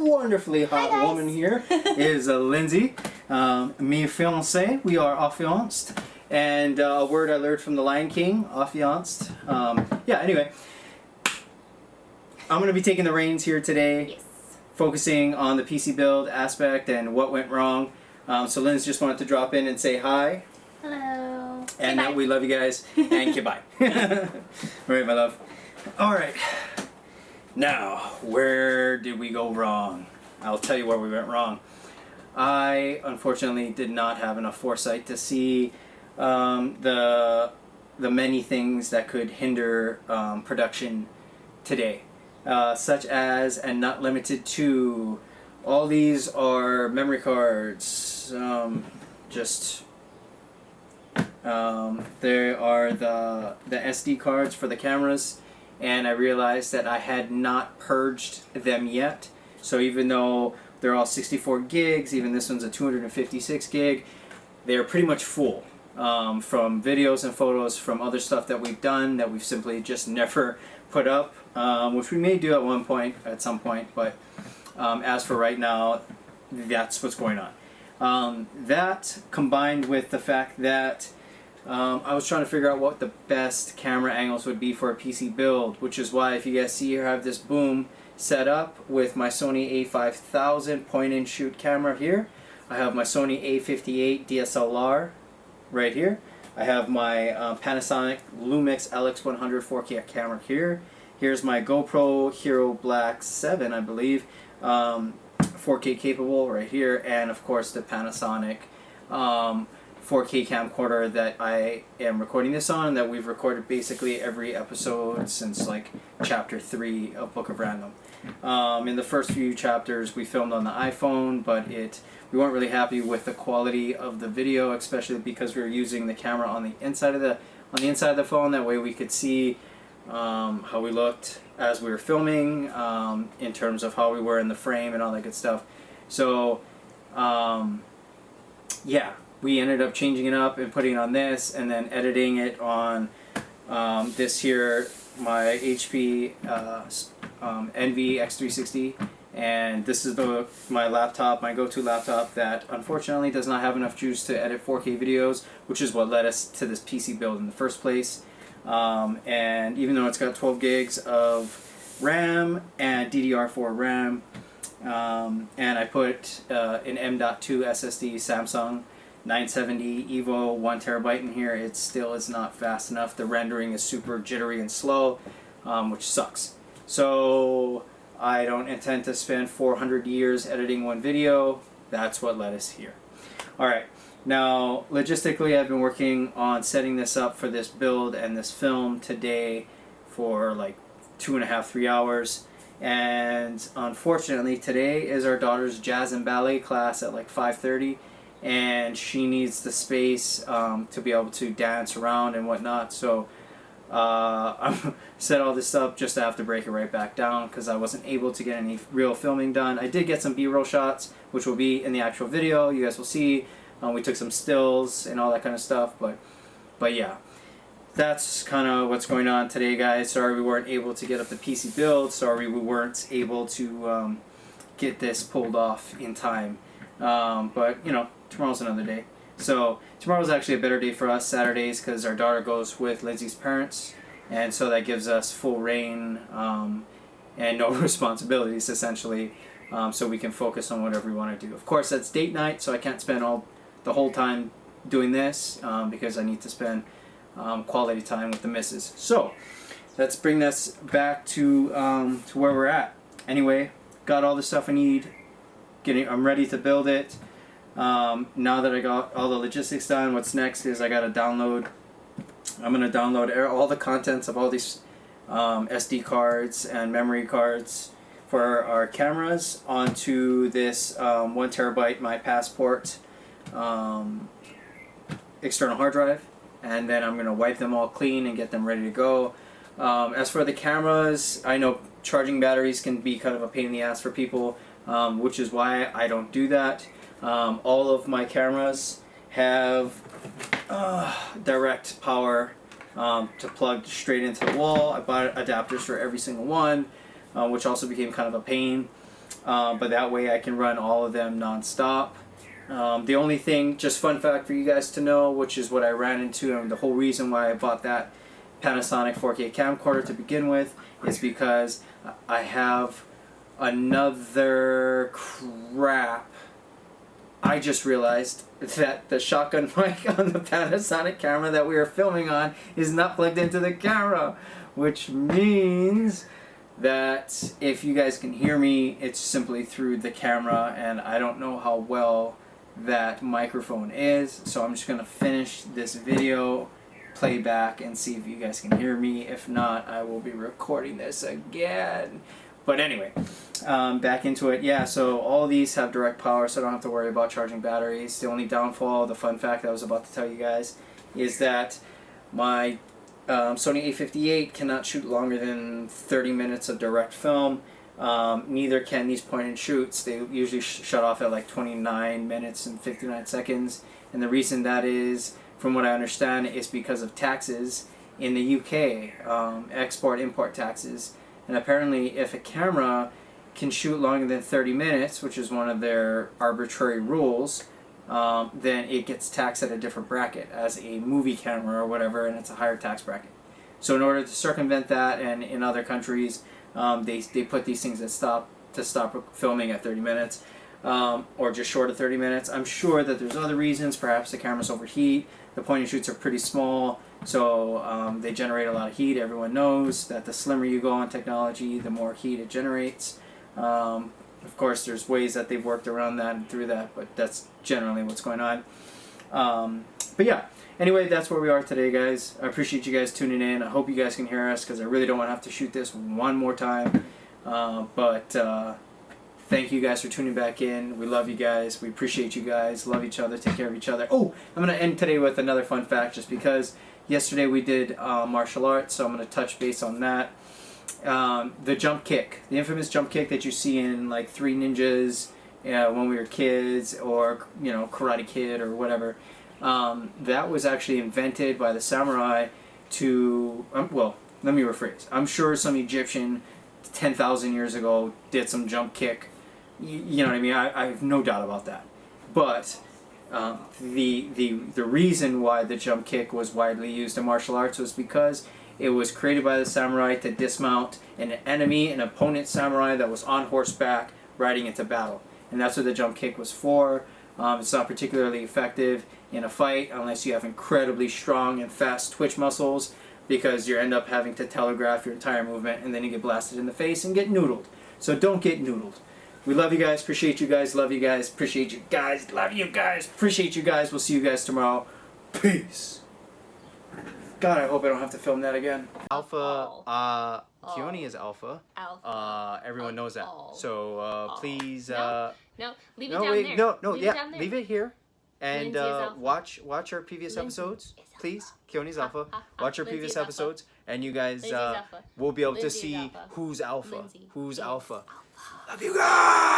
wonderfully hot woman here is Lindsey, me fiancé. We are affianced, and a word I learned from the Lion King, affianced. Yeah. Anyway, I'm going to be taking the reins here today. Yes. Focusing on the PC build aspect and what went wrong. So Linz just wanted to drop in and say hi. Hello. And that we love you guys. And goodbye. Alright, my love. Alright. Now, where did we go wrong? I'll tell you where we went wrong. I, unfortunately, did not have enough foresight to see the many things that could hinder production today. Such as, and not limited to, all these are memory cards. There are the SD cards for the cameras, and I realized that I had not purged them yet. So even though they're all 64 gigs, even this one's a 256 gig, they're pretty much full from videos and photos from other stuff that we've done that we've simply just never put up, which we may do at some point, but as for right now, that's what's going on. That combined with the fact that I was trying to figure out what the best camera angles would be for a PC build, which is why, if you guys see here, I have this boom set up with my Sony a5000 point-and-shoot camera here. I have my Sony a58 DSLR right here. I have my Panasonic Lumix LX100 4K camera here. Here's my GoPro Hero Black 7, I believe, 4K capable right here, and of course the Panasonic 4K camcorder that I am recording this on, that we've recorded basically every episode since like chapter 3 of Book of Random. In the first few chapters we filmed on the iPhone, but we weren't really happy with the quality of the video, especially because we were using the camera on the inside of the phone. That way we could see how we looked as we were filming, in terms of how we were in the frame and all that good stuff. So yeah, we ended up changing it up and putting it on this, and then editing it on this here, my HP Envy X360, and this is my laptop, my go-to laptop that unfortunately does not have enough juice to edit 4K videos, which is what led us to this PC build in the first place. And even though it's got 12 gigs of RAM and DDR4 RAM, and I put an M.2 SSD Samsung 970 EVO 1TB in here, it still is not fast enough. The rendering is super jittery and slow, which sucks. So I don't intend to spend 400 years editing one video. That's what led us here. Alright, now logistically I've been working on setting this up for this build and this film today for like 2.5–3 hours. And unfortunately today is our daughter's jazz and ballet class at like 5:30, and she needs the space to be able to dance around and whatnot. So I set all this up just to have to break it right back down because I wasn't able to get any real filming done. I did get some B-roll shots, which will be in the actual video. You guys will see. We took some stills and all that kind of stuff, but yeah, that's kind of what's going on today, guys. Sorry we weren't able to get up the PC build. Sorry we weren't able to get this pulled off in time. But you know, tomorrow's another day. So tomorrow's actually a better day for us, Saturdays, because our daughter goes with Lindsay's parents, and so that gives us full reign and no responsibilities essentially, so we can focus on whatever we want to do. Of course, that's date night, so I can't spend the whole time doing this because I need to spend quality time with the missus. So let's bring this back to where we're at. Anyway, got all the stuff I need. I'm ready to build it. Now that I got all the logistics done, what's next is I'm going to download all the contents of all these SD cards and memory cards for our cameras onto this 1TB my passport external hard drive, and then I'm going to wipe them all clean and get them ready to go. As for the cameras, I know charging batteries can be kind of a pain in the ass for people, which is why I don't do that. All of my cameras have direct power to plug straight into the wall. I bought adapters for every single one, which also became kind of a pain. but that way I can run all of them non-stop. The only thing, just fun fact for you guys to know, which is what I ran into and the whole reason why I bought that Panasonic 4K camcorder to begin with, is because I have another crap. I just realized that the shotgun mic on the Panasonic camera that we are filming on is not plugged into the camera, which means that if you guys can hear me, it's simply through the camera, and I don't know how well that microphone is, so I'm just going to finish this video, play back, and see if you guys can hear me. If not, I will be recording this again. But anyway, back into it. Yeah, so all these have direct power, so I don't have to worry about charging batteries. The only downfall, the fun fact that I was about to tell you guys, is that my Sony A58 cannot shoot longer than 30 minutes of direct film. Neither can these point and shoots. They usually shut off at like 29 minutes and 59 seconds. And the reason that is, from what I understand, is because of taxes in the UK, export-import taxes. And apparently if a camera can shoot longer than 30 minutes, which is one of their arbitrary rules, then it gets taxed at a different bracket as a movie camera or whatever, and it's a higher tax bracket. So in order to circumvent that, and in other countries, they put these things to stop filming at 30 minutes, or just short of 30 minutes. I'm sure that there's other reasons. Perhaps the cameras overheat. The point and shoots are pretty small, so they generate a lot of heat. Everyone knows that the slimmer you go on technology, the more heat it generates. Of course, there's ways that they've worked around that and through that, but that's generally what's going on. But yeah, anyway, that's where we are today, guys. I appreciate you guys tuning in. I hope you guys can hear us, because I really don't want to have to shoot this one more time. Thank you guys for tuning back in. We love you guys. We appreciate you guys. Love each other. Take care of each other. Oh, I'm going to end today with another fun fact, just because yesterday we did martial arts, so I'm going to touch base on that. The jump kick, the infamous jump kick that you see in like Three Ninjas when we were kids, or Karate Kid or whatever. That was actually invented by the samurai to, well, let me rephrase. I'm sure some Egyptian 10,000 years ago did some jump kick. You know what I mean? I have no doubt about that. But the reason why the jump kick was widely used in martial arts was because it was created by the samurai to dismount an enemy, an opponent samurai that was on horseback riding into battle. And that's what the jump kick was for. It's not particularly effective in a fight unless you have incredibly strong and fast twitch muscles, because you end up having to telegraph your entire movement, and then you get blasted in the face and get noodled. So don't get noodled. We love you guys, appreciate you guys, love you guys, appreciate you guys, love you guys, appreciate you guys. We'll see you guys tomorrow. Peace. God, I hope I don't have to film that again. Alpha, Keoni is alpha. Alpha. Everyone knows that. So please. No, leave it down there. No, leave it here. And watch our previous episodes, please. Keoni's alpha. Watch our previous episodes, and you guys will be able to see who's alpha. Who's alpha. Love you guys.